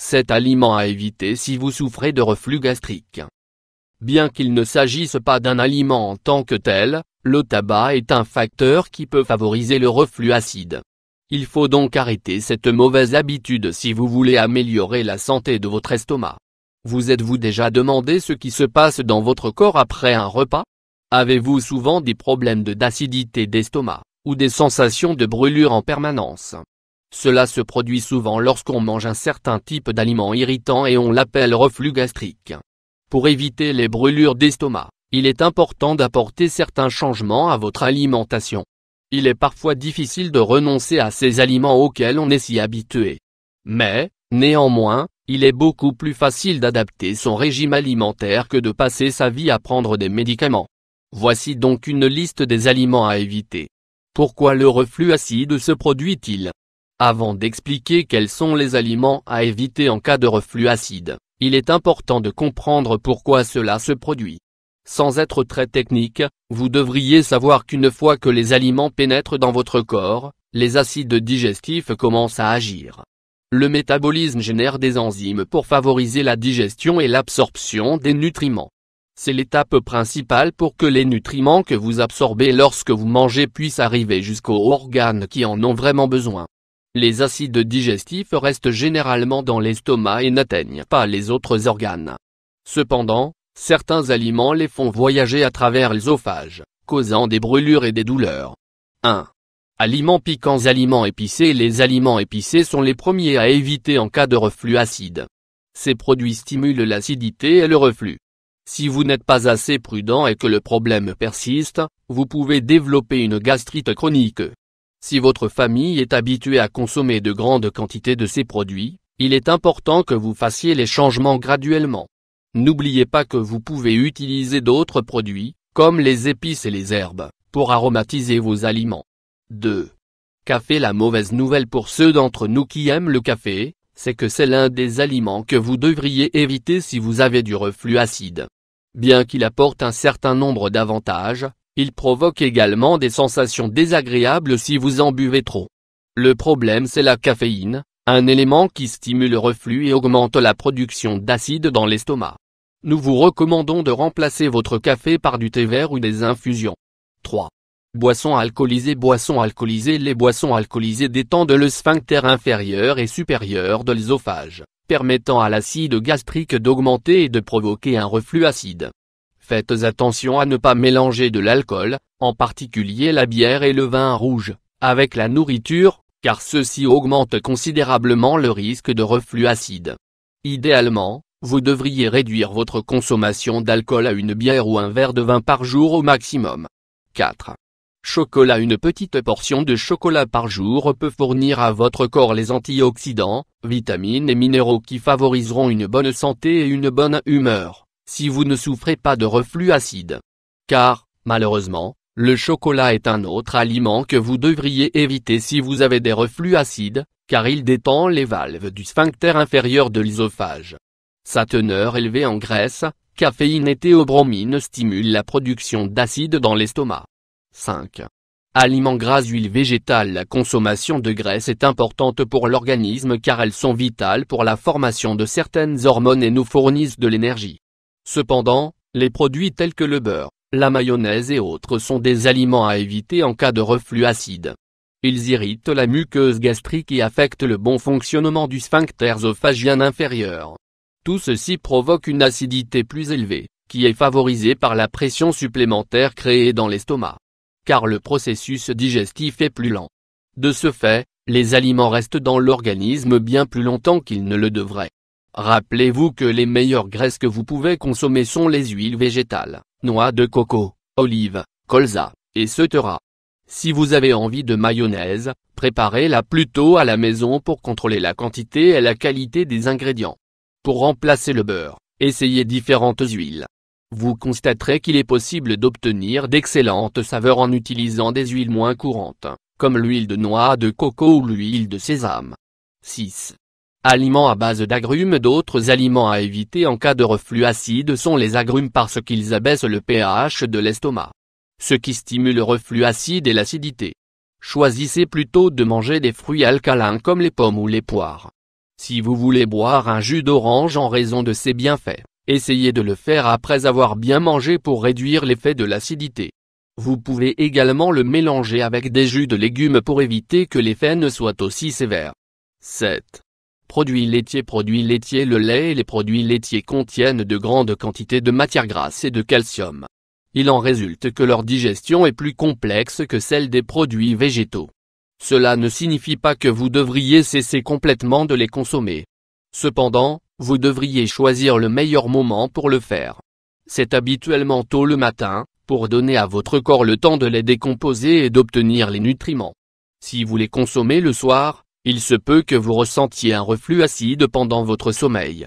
Cet aliment à éviter si vous souffrez de reflux gastrique. Bien qu'il ne s'agisse pas d'un aliment en tant que tel, le tabac est un facteur qui peut favoriser le reflux acide. Il faut donc arrêter cette mauvaise habitude si vous voulez améliorer la santé de votre estomac. Vous êtes-vous déjà demandé ce qui se passe dans votre corps après un repas? Avez-vous souvent des problèmes d'acidité d'estomac, ou des sensations de brûlure en permanence? Cela se produit souvent lorsqu'on mange un certain type d'aliment irritant et on l'appelle reflux gastrique. Pour éviter les brûlures d'estomac, il est important d'apporter certains changements à votre alimentation. Il est parfois difficile de renoncer à ces aliments auxquels on est si habitué. Mais, néanmoins, il est beaucoup plus facile d'adapter son régime alimentaire que de passer sa vie à prendre des médicaments. Voici donc une liste des aliments à éviter. Pourquoi le reflux acide se produit-il? Avant d'expliquer quels sont les aliments à éviter en cas de reflux acide, il est important de comprendre pourquoi cela se produit. Sans être très technique, vous devriez savoir qu'une fois que les aliments pénètrent dans votre corps, les acides digestifs commencent à agir. Le métabolisme génère des enzymes pour favoriser la digestion et l'absorption des nutriments. C'est l'étape principale pour que les nutriments que vous absorbez lorsque vous mangez puissent arriver jusqu'aux organes qui en ont vraiment besoin. Les acides digestifs restent généralement dans l'estomac et n'atteignent pas les autres organes. Cependant, certains aliments les font voyager à travers l'œsophage, causant des brûlures et des douleurs. 1. Aliments piquants. Aliments épicés. Les aliments épicés sont les premiers à éviter en cas de reflux acide. Ces produits stimulent l'acidité et le reflux. Si vous n'êtes pas assez prudent et que le problème persiste, vous pouvez développer une gastrite chronique. Si votre famille est habituée à consommer de grandes quantités de ces produits, il est important que vous fassiez les changements graduellement. N'oubliez pas que vous pouvez utiliser d'autres produits, comme les épices et les herbes, pour aromatiser vos aliments. 2. Café. La mauvaise nouvelle pour ceux d'entre nous qui aiment le café, c'est que c'est l'un des aliments que vous devriez éviter si vous avez du reflux acide. Bien qu'il apporte un certain nombre d'avantages, il provoque également des sensations désagréables si vous en buvez trop. Le problème, c'est la caféine, un élément qui stimule le reflux et augmente la production d'acide dans l'estomac. Nous vous recommandons de remplacer votre café par du thé vert ou des infusions. 3. Boissons alcoolisées. Boissons alcoolisées. Les boissons alcoolisées détendent le sphincter inférieur et supérieur de l'œsophage, permettant à l'acide gastrique d'augmenter et de provoquer un reflux acide. Faites attention à ne pas mélanger de l'alcool, en particulier la bière et le vin rouge, avec la nourriture, car ceci augmente considérablement le risque de reflux acide. Idéalement, vous devriez réduire votre consommation d'alcool à une bière ou un verre de vin par jour au maximum. 4. Chocolat. Une petite portion de chocolat par jour peut fournir à votre corps les antioxydants, vitamines et minéraux qui favoriseront une bonne santé et une bonne humeur, si vous ne souffrez pas de reflux acide. Car, malheureusement, le chocolat est un autre aliment que vous devriez éviter si vous avez des reflux acides, car il détend les valves du sphincter inférieur de l'œsophage. Sa teneur élevée en graisse, caféine et théobromine stimule la production d'acide dans l'estomac. 5. Aliments gras. Huile végétale. La consommation de graisse est importante pour l'organisme car elles sont vitales pour la formation de certaines hormones et nous fournissent de l'énergie. Cependant, les produits tels que le beurre, la mayonnaise et autres sont des aliments à éviter en cas de reflux acide. Ils irritent la muqueuse gastrique et affectent le bon fonctionnement du sphincter œsophagien inférieur. Tout ceci provoque une acidité plus élevée, qui est favorisée par la pression supplémentaire créée dans l'estomac. Car le processus digestif est plus lent. De ce fait, les aliments restent dans l'organisme bien plus longtemps qu'ils ne le devraient. Rappelez-vous que les meilleures graisses que vous pouvez consommer sont les huiles végétales, noix de coco, olives, colza, et etc. Si vous avez envie de mayonnaise, préparez-la plutôt à la maison pour contrôler la quantité et la qualité des ingrédients. Pour remplacer le beurre, essayez différentes huiles. Vous constaterez qu'il est possible d'obtenir d'excellentes saveurs en utilisant des huiles moins courantes, comme l'huile de noix de coco ou l'huile de sésame. 6. Aliments à base d'agrumes. D'autres aliments à éviter en cas de reflux acide sont les agrumes parce qu'ils abaissent le pH de l'estomac, ce qui stimule le reflux acide et l'acidité. Choisissez plutôt de manger des fruits alcalins comme les pommes ou les poires. Si vous voulez boire un jus d'orange en raison de ses bienfaits, essayez de le faire après avoir bien mangé pour réduire l'effet de l'acidité. Vous pouvez également le mélanger avec des jus de légumes pour éviter que l'effet ne soit aussi sévère. 7. Produits laitiers. Le lait et les produits laitiers contiennent de grandes quantités de matières grasses et de calcium. Il en résulte que leur digestion est plus complexe que celle des produits végétaux. Cela ne signifie pas que vous devriez cesser complètement de les consommer. Cependant, vous devriez choisir le meilleur moment pour le faire. C'est habituellement tôt le matin, pour donner à votre corps le temps de les décomposer et d'obtenir les nutriments. Si vous les consommez le soir, il se peut que vous ressentiez un reflux acide pendant votre sommeil.